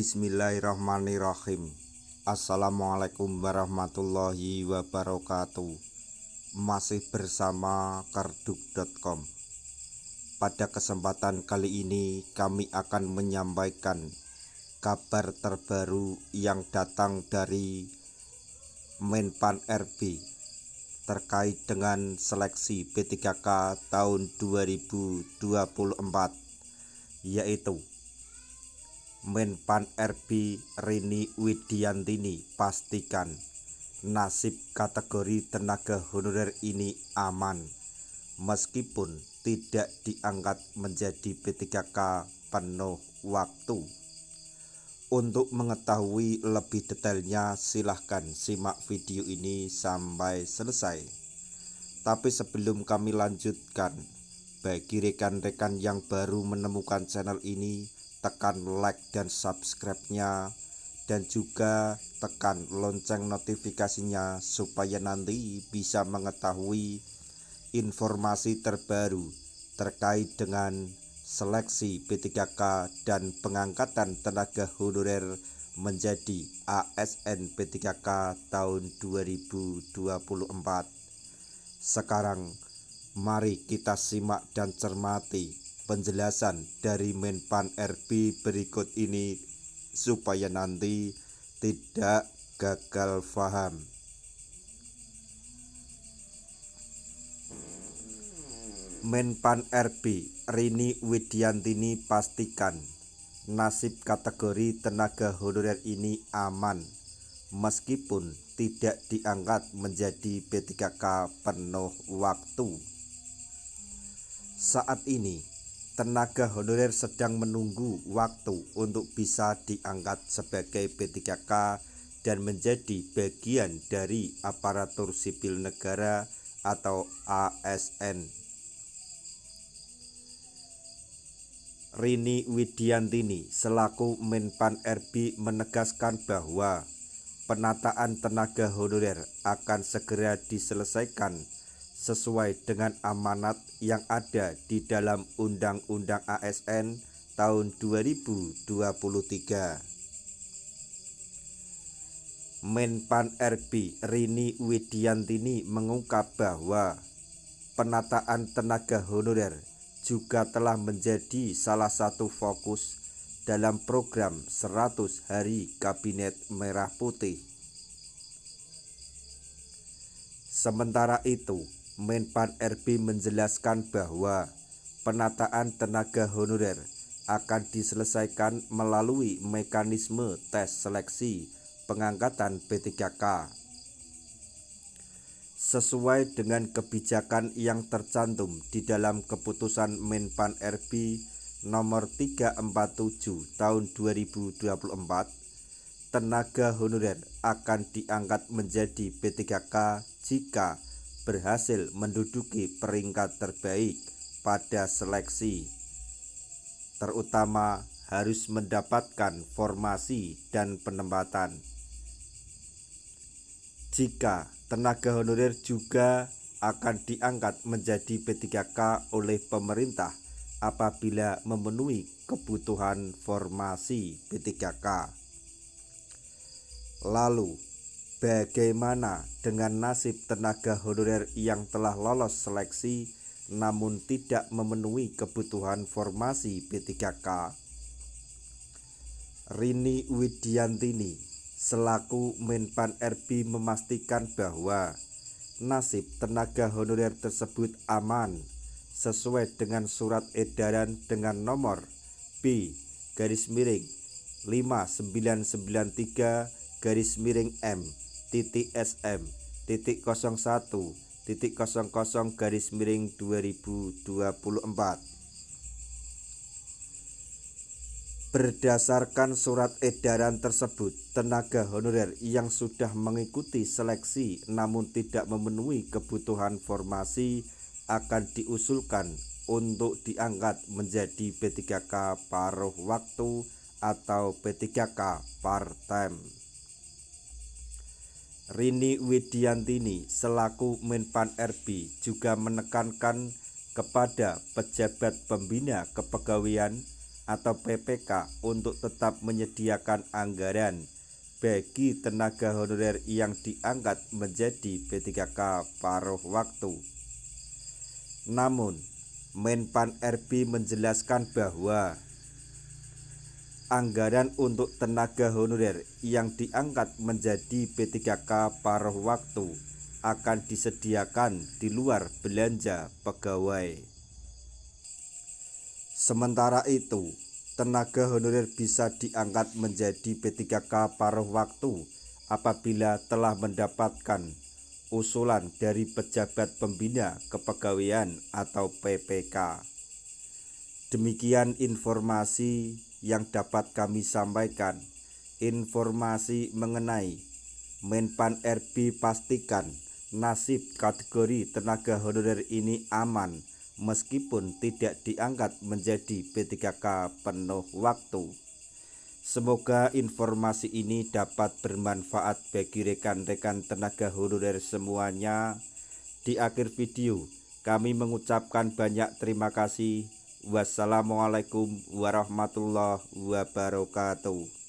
Bismillahirrahmanirrahim. Assalamualaikum warahmatullahi wabarakatuh. Masih bersama karduk.com. Pada kesempatan kali ini kami akan menyampaikan kabar terbaru yang datang dari Menpan RB terkait dengan seleksi P3K tahun 2024, yaitu Menpan RB Rini Widiantini pastikan nasib kategori tenaga honorer ini aman meskipun tidak diangkat menjadi P3K penuh waktu. Untuk mengetahui lebih detailnya silahkan simak video ini sampai selesai. Tapi sebelum kami lanjutkan, bagi rekan-rekan yang baru menemukan channel ini, tekan like dan subscribe-nya, dan juga tekan lonceng notifikasinya supaya nanti bisa mengetahui informasi terbaru terkait dengan seleksi P3K dan pengangkatan tenaga honorer menjadi ASN P3K tahun 2024. Sekarang mari kita simak dan cermati penjelasan dari Menpan RB berikut ini supaya nanti tidak gagal paham. Menpan RB Rini Widiantini pastikan nasib kategori tenaga honorer ini aman meskipun tidak diangkat menjadi P3K penuh waktu. Saat ini tenaga honorer sedang menunggu waktu untuk bisa diangkat sebagai P3K dan menjadi bagian dari aparatur sipil negara atau ASN. Rini Widiantini selaku Menpan RB menegaskan bahwa penataan tenaga honorer akan segera diselesaikan sesuai dengan amanat yang ada di dalam Undang-Undang ASN tahun 2023. Menpan RB Rini Widiantini mengungkap bahwa penataan tenaga honorer juga telah menjadi salah satu fokus dalam program 100 Hari Kabinet Merah Putih. Sementara itu, Menpan RB menjelaskan bahwa penataan tenaga honorer akan diselesaikan melalui mekanisme tes seleksi pengangkatan P3K sesuai dengan kebijakan yang tercantum di dalam keputusan Menpan RB nomor 347 tahun 2024. Tenaga honorer akan diangkat menjadi P3K jika berhasil menduduki peringkat terbaik pada seleksi, terutama harus mendapatkan formasi dan penempatan. Jika tenaga honorer juga akan diangkat menjadi P3K oleh pemerintah apabila memenuhi kebutuhan formasi P3K. Lalu, bagaimana dengan nasib tenaga honorer yang telah lolos seleksi namun tidak memenuhi kebutuhan formasi P3K? Rini Widiantini selaku Menpan RB memastikan bahwa nasib tenaga honorer tersebut aman sesuai dengan surat edaran dengan nomor B-M/M-M-1/00/2024. Berdasarkan surat edaran tersebut, tenaga honorer yang sudah mengikuti seleksi namun tidak memenuhi kebutuhan formasi akan diusulkan untuk diangkat menjadi P3K paruh waktu atau P3K part-time. Rini Widiantini selaku Menpan RB juga menekankan kepada pejabat pembina kepegawaian atau PPK untuk tetap menyediakan anggaran bagi tenaga honorer yang diangkat menjadi P3K paruh waktu. Namun, Menpan RB menjelaskan bahwa anggaran untuk tenaga honorer yang diangkat menjadi P3K paruh waktu akan disediakan di luar belanja pegawai. Sementara itu, tenaga honorer bisa diangkat menjadi P3K paruh waktu apabila telah mendapatkan usulan dari pejabat pembina kepegawaian atau PPK. Demikian informasi yang dapat kami sampaikan. Informasi mengenai Menpan RB pastikan nasib kategori tenaga honorer ini aman meskipun tidak diangkat menjadi P3K penuh waktu. Semoga informasi ini dapat bermanfaat bagi rekan-rekan tenaga honorer semuanya. Di akhir video, kami mengucapkan banyak terima kasih. Wassalamualaikum warahmatullahi wabarakatuh.